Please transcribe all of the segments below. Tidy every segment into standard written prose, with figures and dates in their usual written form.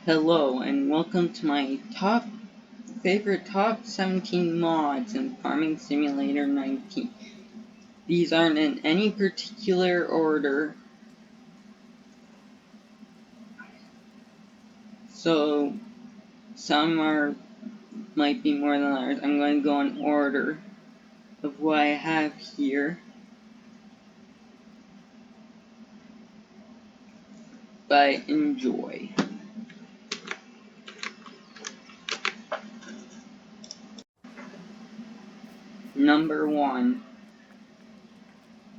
Hello and welcome to my favorite top 17 mods in Farming Simulator 19. These aren't in any particular order, so some might be more than others. I'm going to go in order of what I have here, but enjoy. Number 1.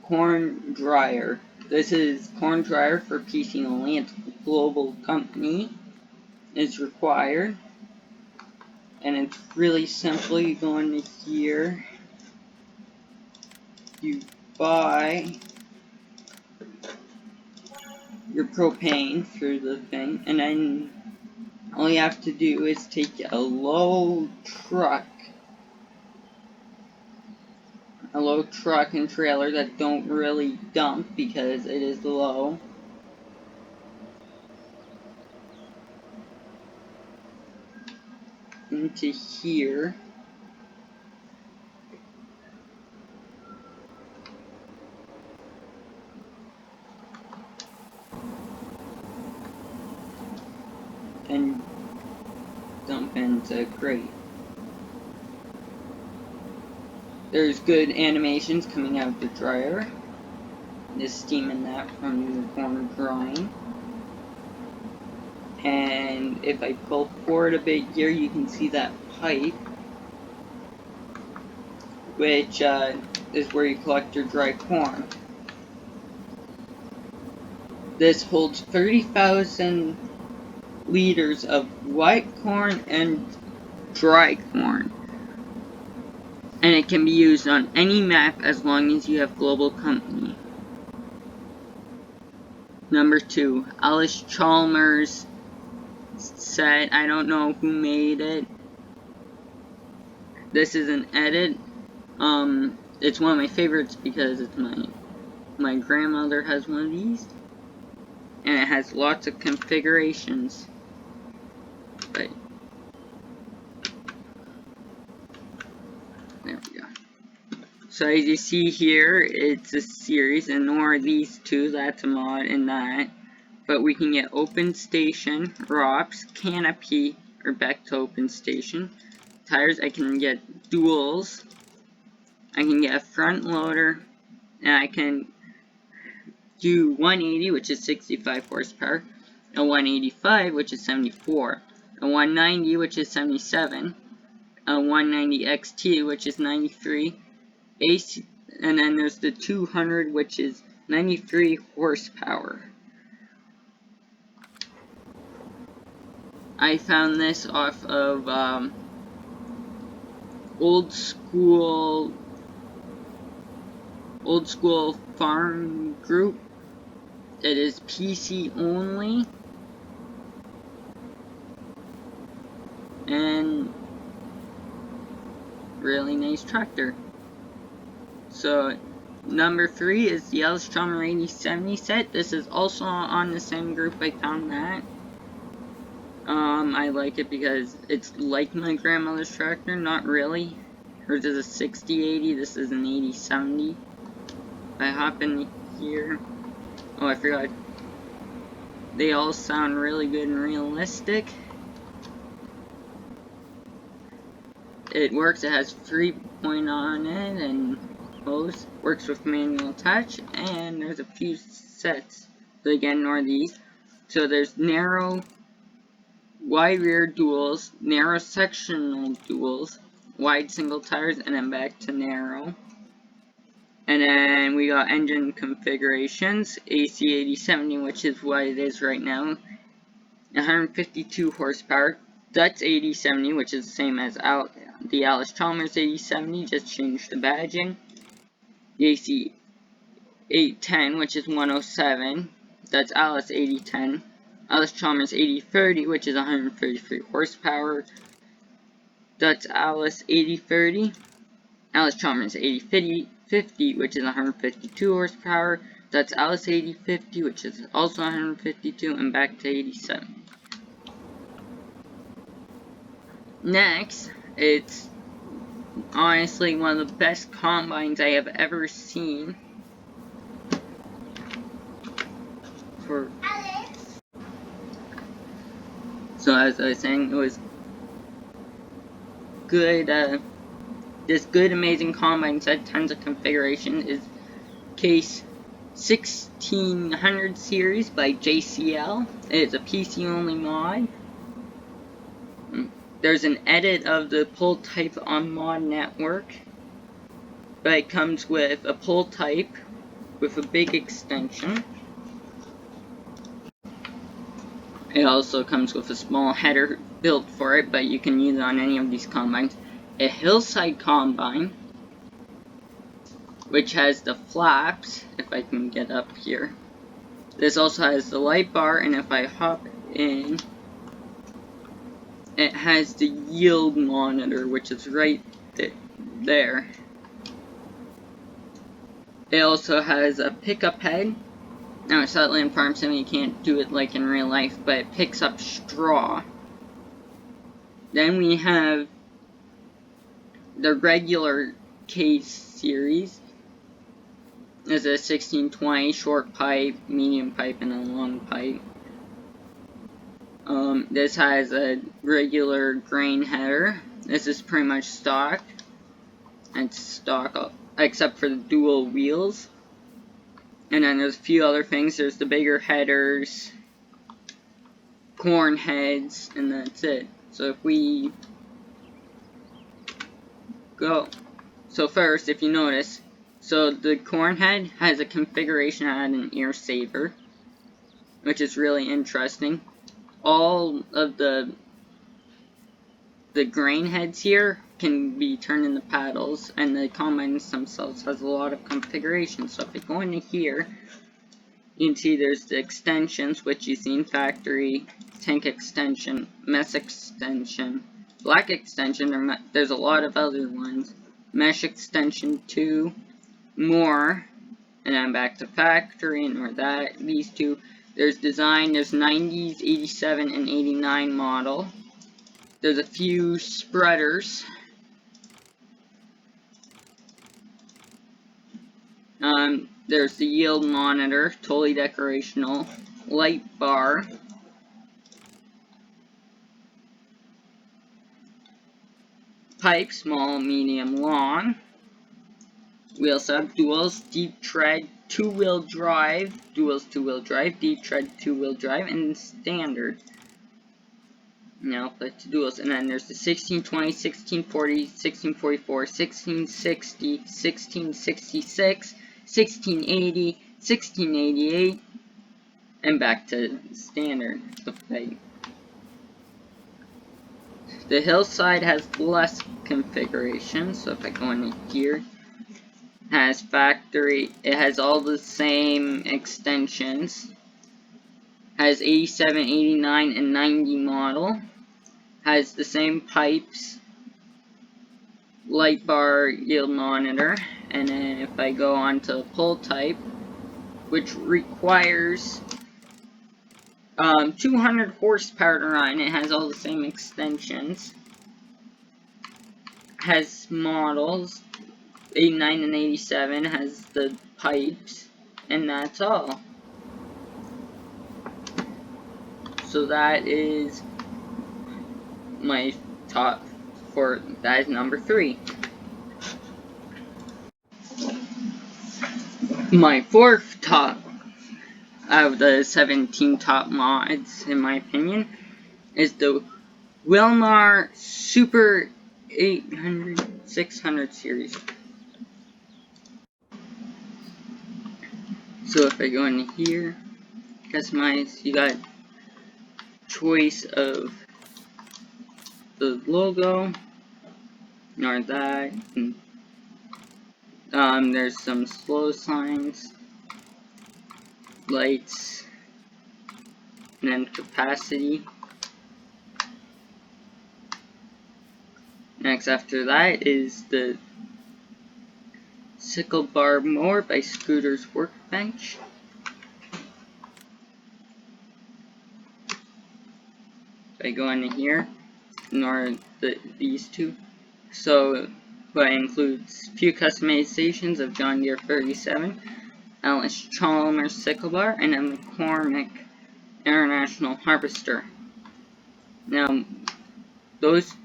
Corn Dryer. This is corn dryer for PC only. It's a global company. Is required. And it's really simple. You go into here, you buy your propane through the thing, and then all you have to do is take a low truck and trailer that don't really dump because it is low. Into here. And dump into crate. There's good animations coming out of the dryer. There's steam in that from the corn drying. And if I pull forward a bit here, you can see that pipe, which is where you collect your dry corn. This holds 30,000 liters of white corn and dry corn. And it can be used on any map as long as you have global company. Number 2, Alice Chalmers set. I don't know who made it. This is an edit. It's one of my favorites because it's my grandmother has one of these. And it has lots of configurations. But there we go. So as you see here, it's a series, and nor are these two, that's a mod and that. But we can get open station, ROPS, canopy, or back to open station. Tires, I can get duals. I can get a front loader, and I can do 180, which is 65 horsepower, a 185, which is 74, a 190, which is 77, a 190 XT, which is 93, AC, and then there's the 200, which is 93 horsepower. I found this off of old school farm group. It is PC only, and really nice tractor. So number 3 is the Alice Chalmers 8070 set. This is also on the same group. I found that. I like it because it's like my grandmother's tractor. Not really. Hers is a 6080. This is an 8070. I hop in here. Oh, I forgot. They all sound really good and realistic. It works. It has 3-point on it and hose. Works with manual touch. And there's a few sets. So again, ignore these. So there's narrow, wide rear duals, narrow sectional duals, wide single tires, and then back to narrow. And then we got engine configurations, AC 8070, which is what it is right now, 152 horsepower, Dutch 8070, which is the same as the Alice Chalmers 8070, just changed the badging, the AC 810, which is 107, that's Alice 8010, Alice Chalmers 8030, which is 133 horsepower, that's Alice 8030, Alice Chalmers 8050, which is 152 horsepower, that's Alice 8050, which is also 152, and back to 87. Next, it's honestly one of the best combines I have ever seen. So as I was saying, it was good, this good amazing combine set, tons of configuration, is case 1600 series by JCL. It is a PC only mod. There's an edit of the pull type on Mod Network, but it comes with a pull type with a big extension. It also comes with a small header built for it, but you can use it on any of these combines. A hillside combine, which has the flaps, if I can get up here. This also has the light bar, and if I hop in, it has the yield monitor, which is right there. It also has a pickup head. Now, sadly in Farm Sim you can't do it like in real life, but it picks up straw. Then we have the regular case series. There's a 1620 short pipe, medium pipe, and a long pipe. This has a regular grain header. This is pretty much stock. It's stock except for the dual wheels. And then there's a few other things. There's the bigger headers, corn heads, and that's it. So if we go, so first, if you notice, so the corn head has a configuration to add an ear saver, which is really interesting. All of the grain heads here can be turned into paddles, and the combines themselves has a lot of configuration. So if I go into here, you can see there's the extensions, which you see in factory, tank extension, mess extension, black extension, there's a lot of other ones, mesh extension 2, more, and then back to factory, and these two. There's design, there's 90s, 87, and 89 model. There's a few spreaders. There's the yield monitor, totally decorational. Light bar. Pipe, small, medium, long. We also have duals, deep tread, two-wheel drive, duals two-wheel drive, deep tread, two-wheel drive, and standard. Now put to duals, and then there's the 1620, 1640, 1644, 1660, 1666, 1680, 1688, and back to standard. The hillside has less configuration, so if I go in here, it has factory, it has all the same extensions, has 87, 89, and 90 model, has the same pipes, light bar, yield monitor, and then if I go on to pull type, which requires 200 horsepower to run, it has all the same extensions, has models, 89 and 87, has the pipes, and that's all. So that is my top that is number 3. My 4th top out of the 17 top mods, in my opinion, is the Wilmar Super 800 600 series. So if I go into here, customize, you got choice of the logo, or that, and, there's some slow signs, lights, and then capacity. Next after that is the sickle bar mower by Scooter's Workbench. If I go into here, nor these two. So, but it includes a few customizations of John Deere 37, Ellis Chalmers Sickle Bar, and a McCormick International Harvester. Now,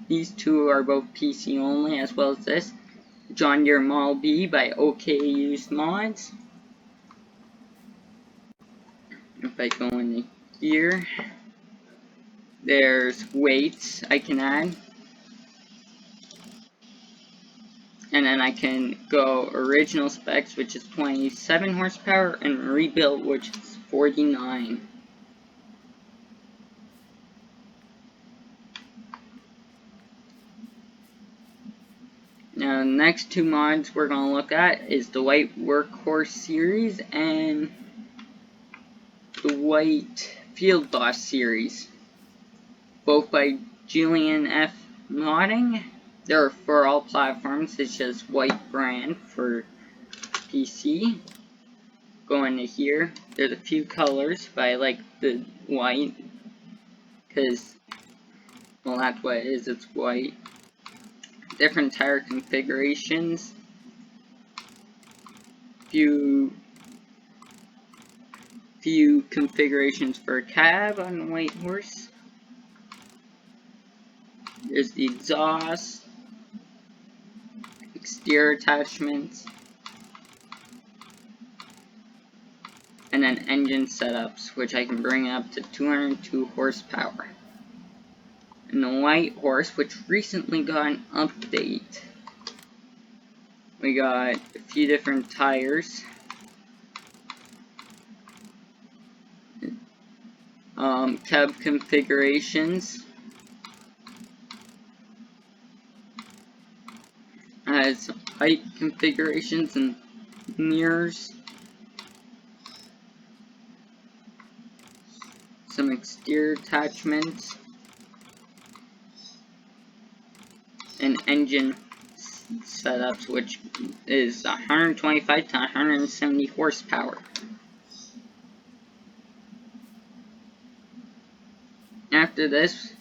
these two are both PC only, as well as this John Deere Model B by OK Used Mods. If I go into here, there's weights I can add. And then I can go original specs, which is 27 horsepower, and rebuilt, which is 49. Now, the next two mods we're going to look at is the White Workhorse series and the White Field Boss series, both by Julian F. Modding. They're for all platforms. It's just white brand for PC. Go into here. There's a few colors, but I like the white because, well, that's what it is. It's white. Different tire configurations. Few configurations for a cab on the White Horse. There's the exhaust, exterior attachments, and then engine setups, which I can bring up to 202 horsepower. And the White Horse, which recently got an update. We got a few different tires. Cab configurations. Has height configurations and mirrors. Some exterior attachments. And engine setups, which is 125 to 170 horsepower. After this,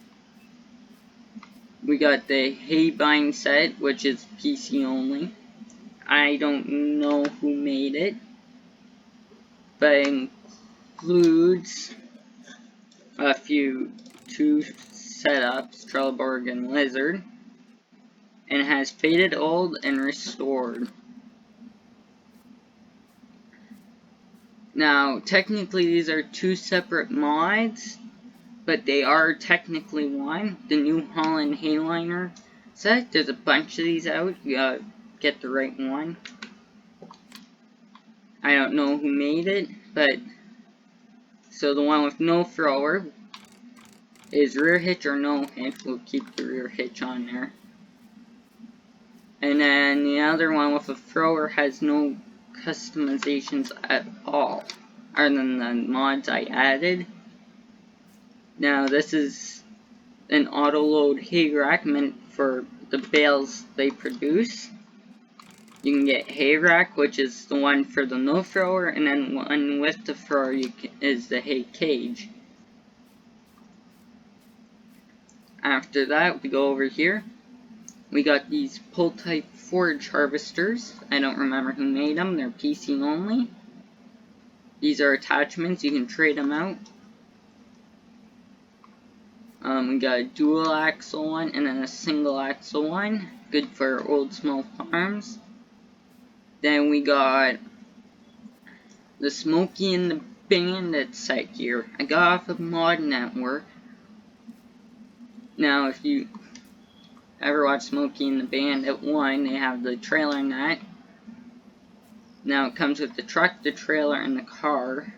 we got the hay bind set, which is PC only. I don't know who made it, but it includes two setups, Trelleborg and Lizard, and it has faded old and restored. Now, technically these are two separate mods, but they are technically one. The New Holland Hayliner set, there's a bunch of these out. You gotta get the right one. I don't know who made it, but so the one with no thrower is rear hitch or no hitch. We'll keep the rear hitch on there. And then the other one with a thrower has no customizations at all, other than the mods I added. Now this is an auto-load hay rack meant for the bales they produce. You can get hay rack, which is the one for the no thrower, and then one with the thrower is the hay cage. After that, we go over here. We got these pull-type forage harvesters. I don't remember who made them. They're PC only. These are attachments. You can trade them out. We got a dual axle one and then a single axle one. Good for old small farms. Then we got the Smoky and the Bandit set here. I got off of Mod Network. Now, if you ever watch Smoky and the Bandit 1, they have the trailer in that. Now, it comes with the truck, the trailer, and the car.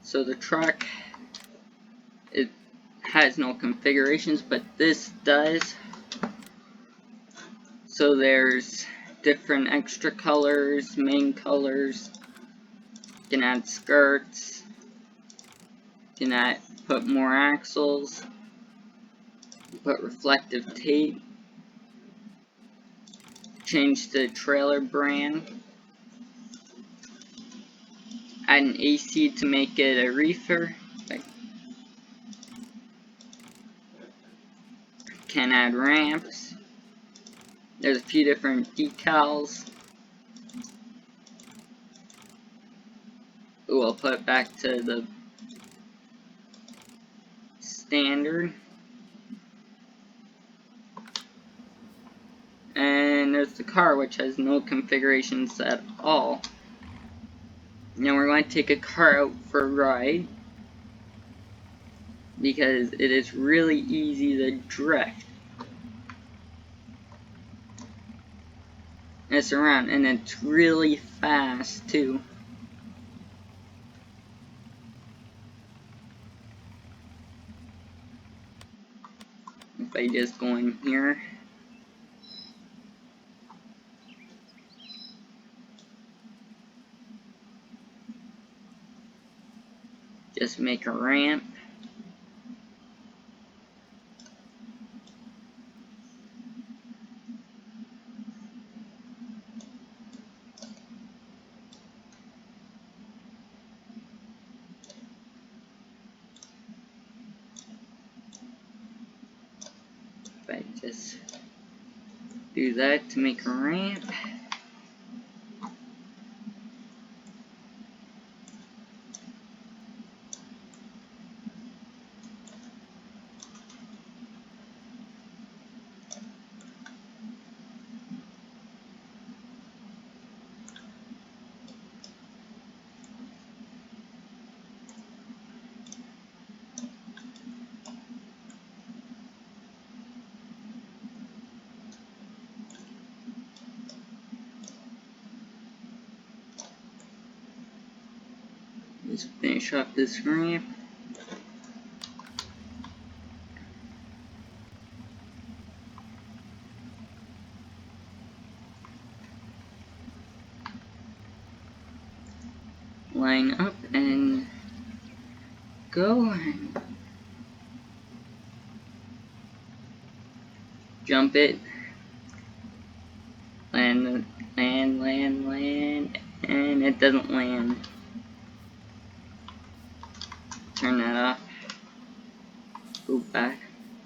So the truck, it has no configurations, but this does. So there's different extra colors, main colors. You can add skirts. You can put more axles. Put reflective tape. Change the trailer brand. Add an AC to make it a reefer. can add ramps. There's a few different decals. Ooh, I'll put it back to the standard. And there's the car, which has no configurations at all. Now we're going to take a car out for a ride, because it is really easy to drift. It's around, and it's really fast too. If I just go in here. Just make a ramp. If I just do that to make a ramp. Just finish up this ramp. Line up and go. Jump it. Land, land, land, land. And it doesn't land. Turn that off. Go back.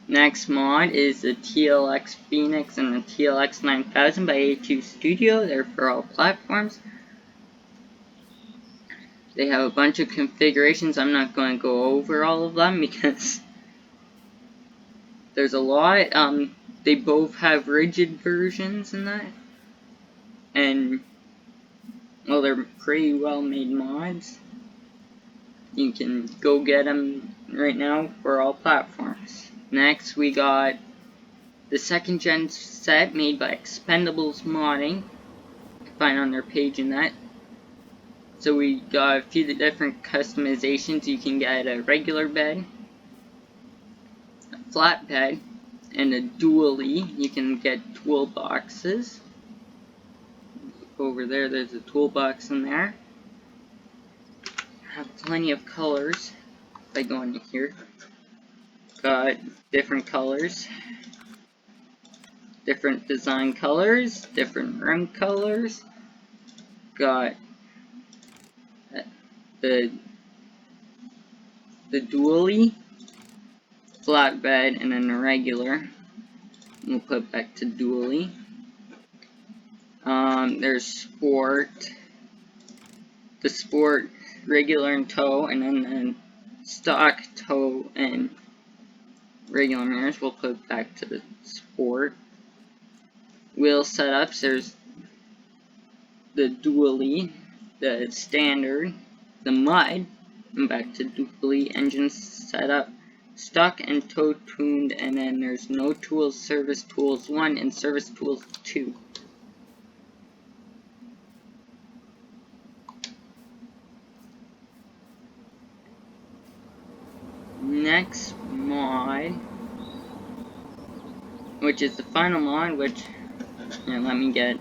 Next mod is the TLX Phoenix and the TLX 9000 by A2 Studio. They're for all platforms. They have a bunch of configurations. I'm not going to go over all of them because there's a lot. They both have rigid versions in that. And, well, they're pretty well made mods. You can go get them right now for all platforms. Next, we got the 2nd gen set made by Expendables Modding. You can find on their page in that. So we got a few different customizations. You can get a regular bed, a flat bed, and a dually. You can get toolboxes. Over there, there's a toolbox in there. Have plenty of colors. If I go into here, got different colors, different design colors, different rim colors. Got the dually, flatbed, and then a regular. We'll put it back to dually. There's sport, the sport, regular and tow, and then stock, tow, and regular mirrors. We'll put it back to the sport. Wheel setups, there's the dually, the standard, the mud, and back to dually. Engine setup, stock and tow tuned, and then there's no tools, service tools 1 and service tools 2. Next mod, which is the final mod, which, here, let me get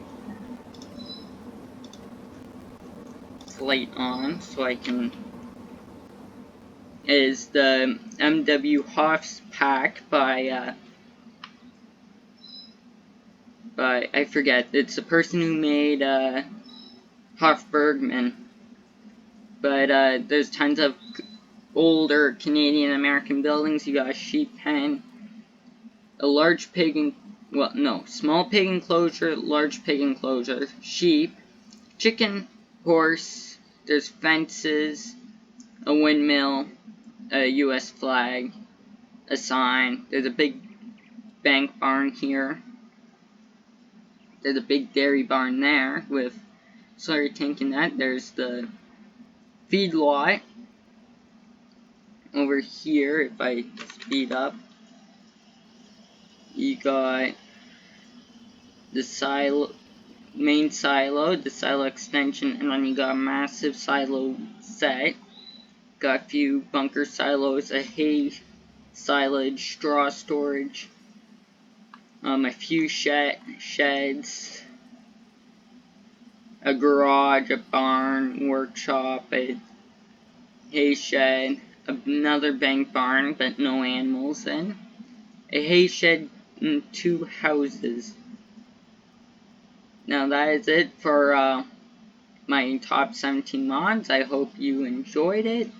light on so I can, is the MW Hoff's pack by I forget, it's the person who made Hoff Bergman, but there's tons of older Canadian American buildings. You got a sheep pen, a large pig, small pig enclosure, large pig enclosure, sheep, chicken, horse, there's fences, a windmill, a US flag, a sign, there's a big bank barn here, there's a big dairy barn there with slurry tank in that, there's the feed lot over here. If I speed up, you got the silo, main silo, the silo extension, and then you got a massive silo set. Got a few bunker silos, a hay silage, straw storage, a few sheds, a garage, a barn, workshop, a hay shed, another bank barn, but no animals in, a hay shed, and 2 houses. Now that is it for my top 17 mods. I hope you enjoyed it.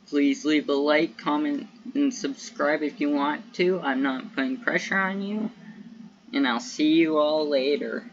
Please leave a like, comment, and subscribe if you want to. I'm not putting pressure on you. And I'll see you all later.